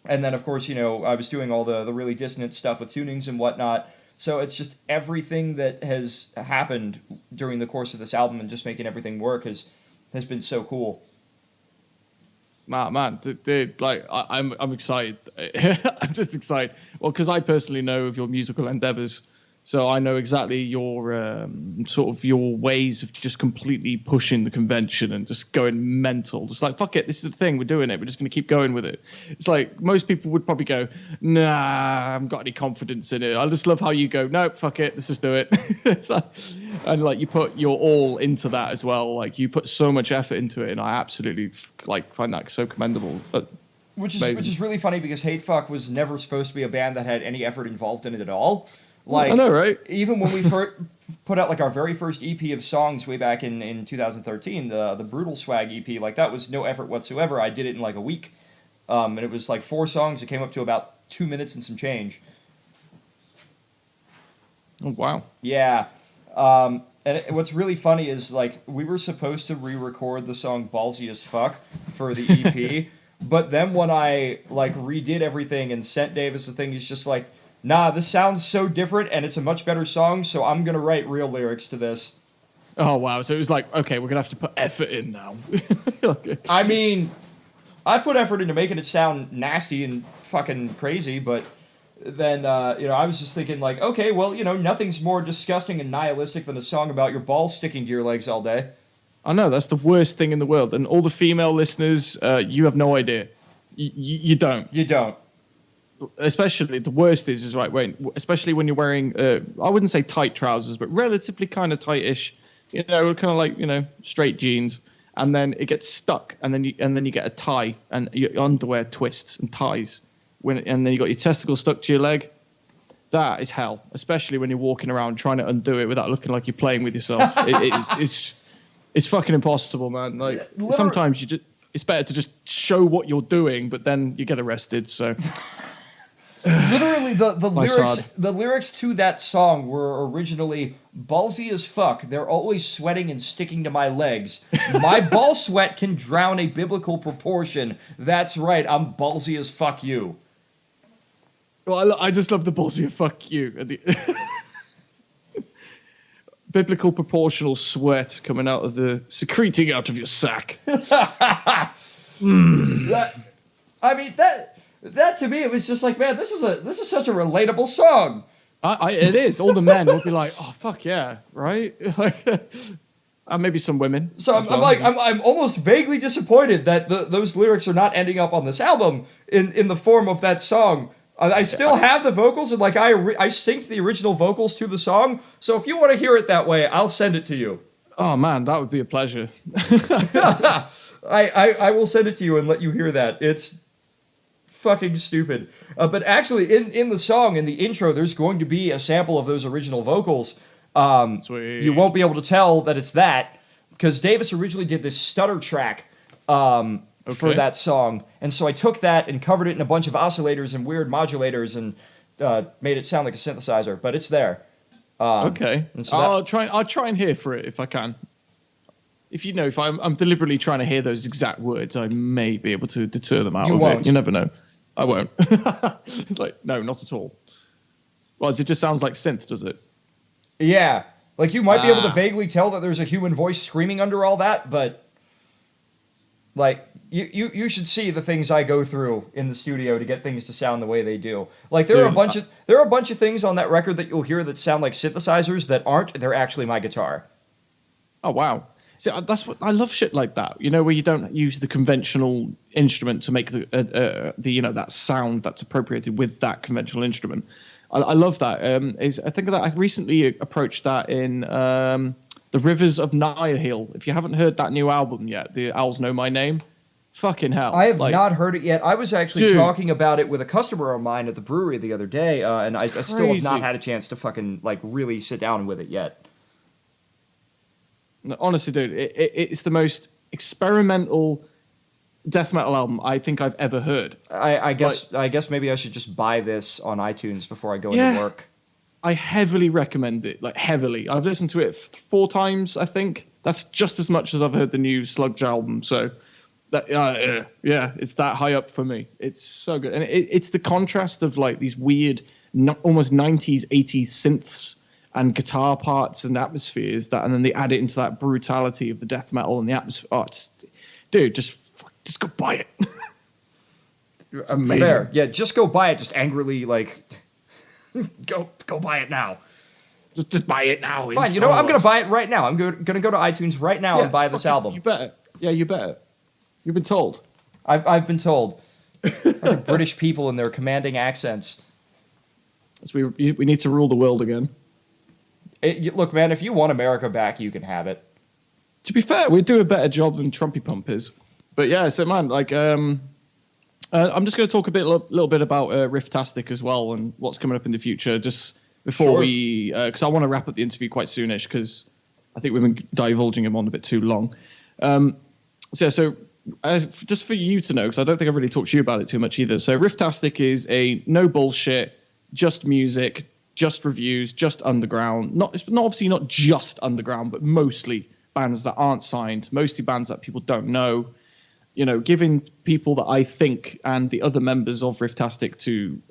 S2: then, of course, I was doing all the really dissonant stuff with tunings and whatnot. So it's just everything that has happened during the course of this album and just making everything work has been so cool.
S1: Man, dude, like I'm excited. I'm just excited. Well, because I personally know of your musical endeavors, so I know exactly your sort of your ways of just completely pushing the convention and just going mental. Just like, fuck it, this is the thing, we're doing it. We're just going to keep going with it. It's like most people would probably go, nah, I haven't got any confidence in it. I just love how you go, no, fuck it, let's just do it. And like you put your all into that as well. Like you put so much effort into it, and I absolutely find that so commendable. But
S2: which is really funny because Hatefuck was never supposed to be a band that had any effort involved in it at all. Like,
S1: I know, right?
S2: Even when we put out like our very first EP of songs way back in 2013, the Brutal Swag EP, like that was no effort whatsoever. I did it in like a week, and it was like 4 songs. It came up to about 2 minutes and some change.
S1: Oh wow!
S2: Yeah, and what's really funny is like we were supposed to re-record the song "Ballsy as Fuck" for the EP, but then when I like redid everything and sent Davis the thing, he's just like, nah, this sounds so different, and it's a much better song, so I'm going to write real lyrics to this.
S1: Oh, wow. So it was like, okay, we're going to have to put effort in now.
S2: Okay. I mean, I put effort into making it sound nasty and fucking crazy, but then, I was just thinking, like, okay, well, nothing's more disgusting and nihilistic than a song about your balls sticking to your legs all day.
S1: I know, that's the worst thing in the world. And all the female listeners, you have no idea. You don't.
S2: You don't.
S1: Especially the worst is right especially when you're wearing I wouldn't say tight trousers, but relatively kind of tightish, kind of like straight jeans, and then it gets stuck, and then you get a tie, and your underwear twists and ties and then you got your testicle stuck to your leg. that is hell, especially when you're walking around trying to undo it without looking like you're playing with yourself. It's fucking impossible, man. Like sometimes it's better to just show what you're doing, but then you get arrested. So
S2: literally the lyrics to that song were originally ballsy as fuck. They're always sweating and sticking to my legs. My ball sweat can drown a biblical proportion. That's right. I'm ballsy as fuck you.
S1: Well, I just love the ballsy of fuck you. Biblical proportional sweat coming out of secreting out of your sack.
S2: That to me, it was just like, man, this is such a relatable song.
S1: It is. All the men will be like, oh fuck yeah, right? And maybe some women.
S2: So I'm almost vaguely disappointed that those lyrics are not ending up on this album in the form of that song. I still have the vocals, and like I synced the original vocals to the song. So if you want to hear it that way, I'll send it to you.
S1: Oh man, that would be a pleasure.
S2: I will send it to you and let you hear that. It's fucking stupid. But actually, in the song, in the intro, there's going to be a sample of those original vocals.
S1: Sweet.
S2: You won't be able to tell that it's that because Davis originally did this stutter track. For that song, and so I took that and covered it in a bunch of oscillators and weird modulators and made it sound like a synthesizer. But it's there.
S1: Okay,
S2: so
S1: I'll try and hear for it if I can. If I'm deliberately trying to hear those exact words, I may be able to deter them out of it. You never know. I won't. No, not at all. Well, it just sounds like synth, does it?
S2: Yeah, like you might be able to vaguely tell that there's a human voice screaming under all that, but like. You should see the things I go through in the studio to get things to sound the way they do. Like there are a bunch of things on that record that you'll hear that sound like synthesizers that aren't. They're actually my guitar.
S1: Oh wow! See, that's what I love. Shit like that. Where you don't use the conventional instrument to make that sound that's appropriated with that conventional instrument. I love that. I think that I recently approached that in the Rivers of Nihil. If you haven't heard that new album yet, the Owls Know My Name. Fucking hell.
S2: I have not heard it yet. I was actually talking about it with a customer of mine at the brewery the other day, and I still have not had a chance to fucking really sit down with it yet.
S1: No, honestly, dude, it's the most experimental death metal album I think I've ever heard.
S2: I guess maybe I should just buy this on iTunes before I go into work.
S1: I heavily recommend it, heavily. I've listened to it 4 times, I think. That's just as much as I've heard the new Sludge album, so... it's that high up for me. It's so good, and it's the contrast of these weird, almost 90s, 80s synths and guitar parts and atmospheres and then they add it into that brutality of the death metal and the atmosphere. Oh, dude, just go buy it. It's amazing.
S2: Fair. Yeah, just go buy it. Just angrily go buy it now.
S1: Just buy it now.
S2: Fine. I'm gonna buy it right now. I'm gonna go to iTunes right now and buy this album.
S1: You better. Yeah, you better. You've been told.
S2: I've been told. British people in their commanding accents.
S1: So we need to rule the world again.
S2: Look, man, if you want America back, you can have it.
S1: To be fair, we do a better job than Trumpy Pump is. But yeah, so man, I'm just going to talk a little bit about Rifftastic as well and what's coming up in the future. Just before because I want to wrap up the interview quite soonish because I think we've been divulging him on a bit too long. Just for you to know, because I don't think I've really talked to you about it too much either. So Rifftastic is a no bullshit, just music, just reviews, just underground. Obviously not just underground, but mostly bands that aren't signed, mostly bands that people don't know. Giving people that I think and the other members of Rifftastic to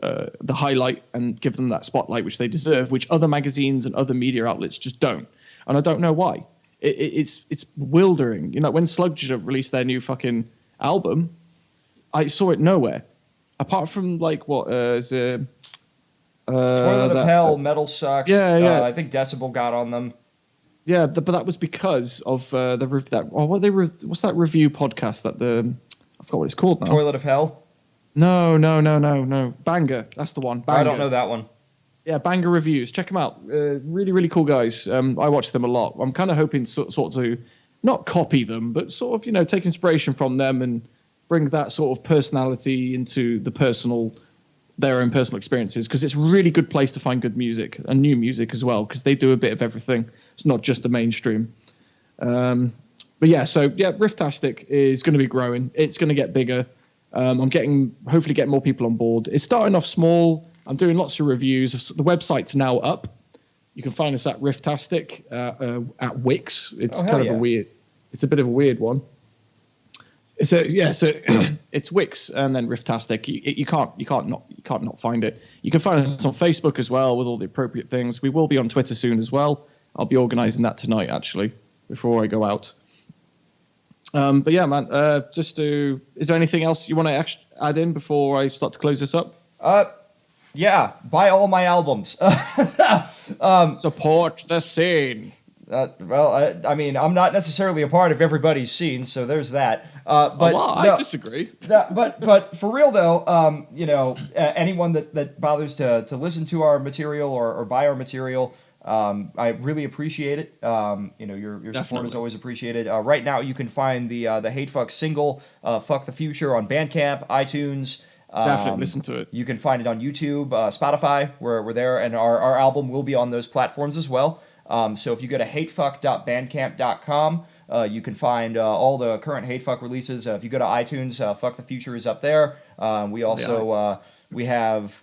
S1: the highlight and give them that spotlight which they deserve, which other magazines and other media outlets just don't. And I don't know why. It's bewildering. When Sludge released their new fucking album, I saw it nowhere, apart from Toilet
S2: of Hell, Metal Sucks.
S1: Yeah.
S2: I think Decibel got on them.
S1: Yeah, but that was because of what's that review podcast that I forgot what it's called now.
S2: Toilet of Hell.
S1: No. Banger. That's the one. Banger.
S2: I don't know that one.
S1: Yeah, Banger Reviews. Check them out. Really, really cool guys. I watch them a lot. I'm kind of hoping sort of not copy them, but sort of, take inspiration from them and bring that sort of personality into the personal their own personal experiences, because it's a really good place to find good music and new music as well, because they do a bit of everything. It's not just the mainstream. But yeah, so yeah, Rifftastic is going to be growing. It's going to get bigger. I'm hopefully get more people on board. It's starting off small. I'm doing lots of reviews. The website's now up. You can find us at Rifftastic at Wix. It's it's a bit of a weird one. So yeah, so it's Wix and then Rifftastic. You can't not find it. You can find us on Facebook as well with all the appropriate things. We will be on Twitter soon as well. I'll be organising that tonight actually before I go out. But yeah, man. Is there anything else you want to add in before I start to close this up?
S2: Yeah, buy all my albums.
S1: Support the scene.
S2: I mean, I'm not necessarily a part of everybody's scene, so there's that.
S1: I disagree.
S2: But for real though, anyone that bothers to listen to our material or buy our material, I really appreciate it. Your support is always appreciated. Right now, you can find the Hatefucks single, "Fuck the Future" on Bandcamp, iTunes.
S1: Definitely listen to it.
S2: You can find it on YouTube, Spotify. We're there, and our album will be on those platforms as well. So if you go to hatefuck.bandcamp.com, you can find all the current Hatefuck releases. If you go to iTunes, "Fuck the Future" is up there. We also we have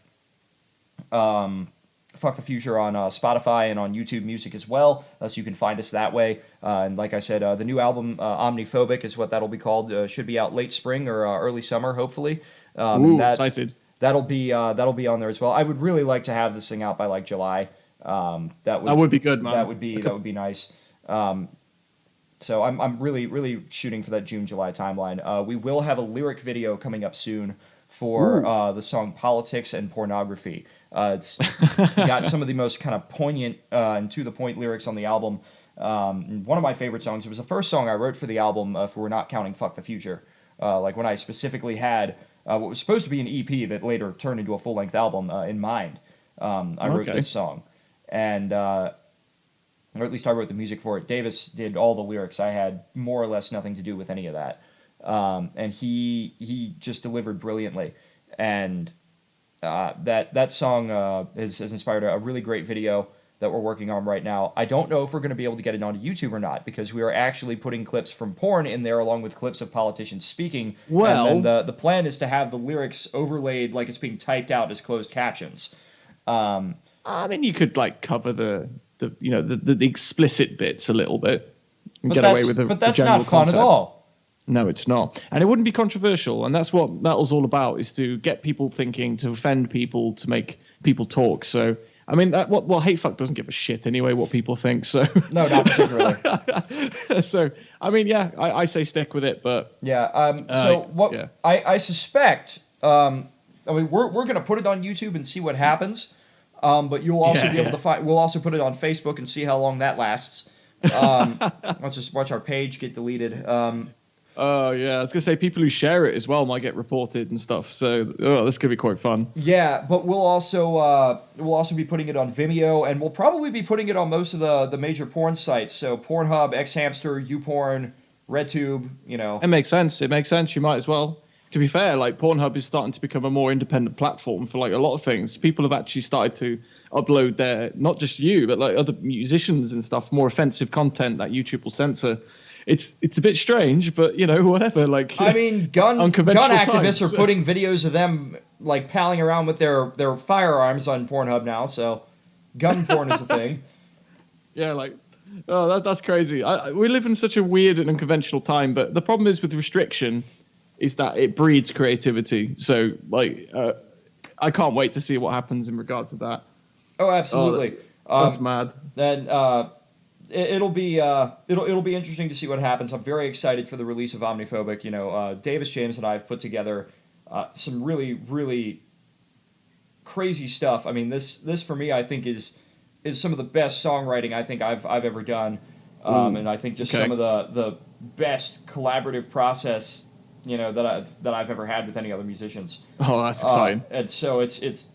S2: "Fuck the Future" on Spotify and on YouTube Music as well, so you can find us that way. And like I said, the new album "Omniphobic" is what that'll be called. Should be out late spring or early summer, hopefully.
S1: Excited.
S2: That'll be on there as well. I would really like to have this thing out by like July. That
S1: would be good, man.
S2: That would be nice. So I'm really shooting for that June-July timeline. We will have a lyric video coming up soon for the song "Politics and Pornography." It's got some of the most kind of poignant and to the point lyrics on the album. One of my favorite songs. It was the first song I wrote for the album. If we're not counting "Fuck the Future," like when I specifically had what was supposed to be an EP that later turned into a full-length album in mind. I wrote this song. And, or at least I wrote the music for it. Davis did all the lyrics. I had more or less nothing to do with any of that. And he just delivered brilliantly. And that song has inspired a really great video that we're working on right now. I don't know if we're going to be able to get it onto YouTube or not, because we are actually putting clips from porn in there along with clips of politicians speaking.
S1: Well,
S2: and then the plan is to have the lyrics overlaid like it's being typed out as closed captions.
S1: I mean, you could like cover the explicit bits a little bit and get away with the
S2: But that's
S1: the general
S2: not fun
S1: concept.
S2: at all.
S1: No, it's not, and it wouldn't be controversial, and that's what metal's all about: is to get people thinking, to offend people, to make people talk. So, I mean, Hatefuck doesn't give a shit anyway what people think. So
S2: no, not particularly.
S1: So, I mean, yeah, I say stick with it, but
S2: yeah. I suspect. I mean, we're gonna put it on YouTube and see what happens. But you'll also be able to find. We'll also put it on Facebook and see how long that lasts. Let's just watch our page get deleted.
S1: Oh yeah, I was gonna say people who share it as well might get reported and stuff. So this could be quite fun.
S2: Yeah, but we'll also be putting it on Vimeo, and we'll probably be putting it on most of the major porn sites. So Pornhub, Xhamster, YouPorn, RedTube.
S1: It makes sense. It makes sense. You might as well. To be fair, like Pornhub is starting to become a more independent platform for like a lot of things. People have actually started to upload their, not just you, but like other musicians and stuff, more offensive content that YouTube will censor. It's a bit strange, but whatever. Like,
S2: I mean, gun activists are putting videos of them like palling around with their firearms on Pornhub now. So, gun porn is a thing.
S1: Yeah, like, that's crazy. We live in such a weird and unconventional time, but the problem is with restriction is that it breeds creativity. So, like, I can't wait to see what happens in regards to that.
S2: Oh, absolutely.
S1: That's mad.
S2: Then it'll be interesting to see what happens. I'm very excited for the release of Omniphobic. Davis James and I have put together some really, really crazy stuff. I mean, this for me, I think is some of the best songwriting I think I've ever done, and I think just some of the best collaborative process that I've ever had with any other musicians. Oh,
S1: that's exciting.
S2: And so it's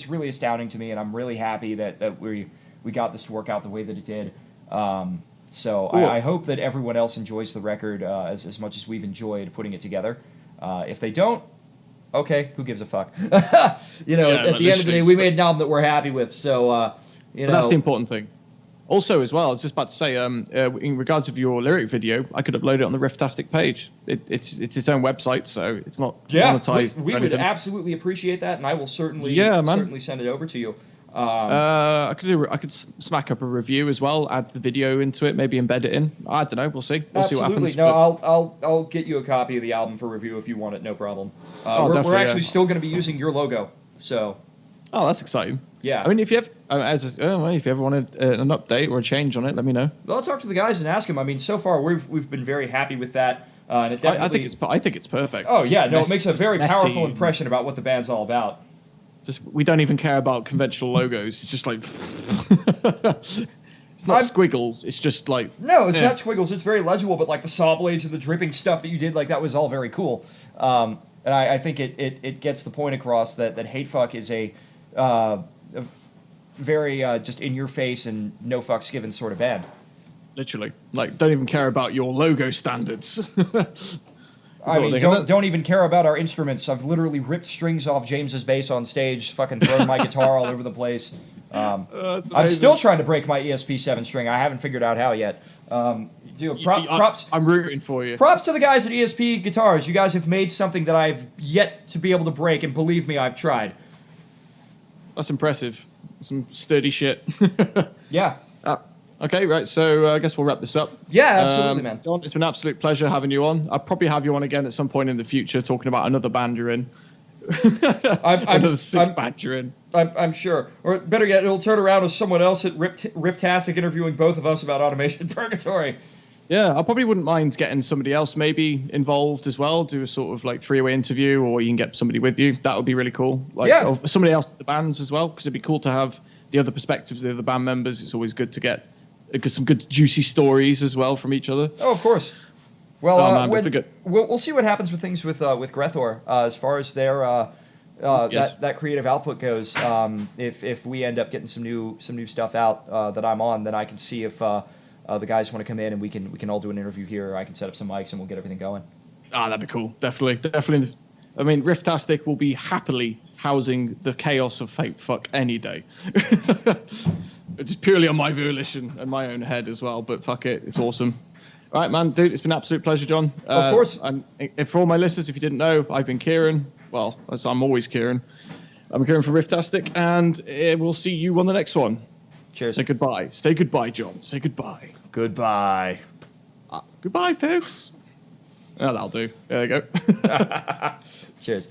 S2: really astounding to me, and I'm really happy that we got this to work out the way that it did. So cool. I hope that everyone else enjoys the record as much as we've enjoyed putting it together. If they don't, okay, who gives a fuck? At the end of the day, we made an album that we're happy with. So,
S1: that's the important thing. Also, as well, I was just about to say, in regards of your lyric video, I could upload it on the Rifftastic page. It's its own website, so it's not monetized.
S2: We would absolutely appreciate that, and I will certainly send it over to you.
S1: I could smack up a review as well, add the video into it, maybe embed it in. I don't know. We'll see. We'll see what happens.
S2: No, I'll get you a copy of the album for review if you want it. No problem. We're actually still going to be using your logo. So.
S1: Oh, that's exciting.
S2: Yeah.
S1: I mean, if you have, if you ever wanted an update or a change on it, let me know.
S2: Well, I'll talk to the guys and ask them. I mean, so far we've been very happy with that. And it definitely.
S1: I think it's perfect.
S2: Oh yeah, no, it makes a very powerful impression about what the band's all about.
S1: We don't even care about conventional logos. It's just like it's not squiggles. It's just like
S2: no, it's not squiggles. It's very legible. But like the saw blades and the dripping stuff that you did, like that was all very cool. And I think it gets the point across that Hatefuck is a very just in your face and no fucks given sort of band.
S1: Literally, like don't even care about your logo standards.
S2: I mean, don't even care about our instruments. I've literally ripped strings off James's bass on stage, fucking thrown my guitar all over the place. I'm still trying to break my ESP7 string. I haven't figured out how yet. Props.
S1: I'm rooting for you.
S2: Props to the guys at ESP Guitars. You guys have made something that I've yet to be able to break, and believe me, I've tried.
S1: That's impressive. Some sturdy shit.
S2: Yeah.
S1: Okay, right. So I guess we'll wrap this up.
S2: Yeah, absolutely, man.
S1: John, it's been an absolute pleasure having you on. I'll probably have you on again at some point in the future, talking about another band you're in. Another six band you're in.
S2: I'm sure. Or better yet, it'll turn around as someone else at Rifftastic interviewing both of us about Automation Purgatory.
S1: Yeah, I probably wouldn't mind getting somebody else maybe involved as well, do a sort of like three-way interview, or you can get somebody with you. That would be really cool. Or somebody else at the bands as well, because it'd be cool to have the other perspectives of the other band members. It's always good to get some good juicy stories as well from each other.
S2: Oh, of course. Well, we'll see what happens with things with Grethor as far as their that creative output goes. If we end up getting some new stuff out that I'm on, then I can see if the guys want to come in and we can all do an interview here. Or I can set up some mics and we'll get everything going.
S1: That'd be cool. Definitely. I mean, Rifftastic will be happily housing the chaos of Hatefuck any day. Just purely on my volition and my own head as well, but fuck it, it's awesome. All right, man, dude, it's been an absolute pleasure, John.
S2: Of course.
S1: And for all my listeners, if you didn't know, I've been Kieran. Well, I'm always Kieran. I'm Kieran from Rifftastic, and we'll see you on the next one.
S2: Cheers.
S1: Say goodbye. Say goodbye, John. Say goodbye.
S2: Goodbye.
S1: Goodbye, folks. Oh, that'll do. There you go.
S2: Cheers.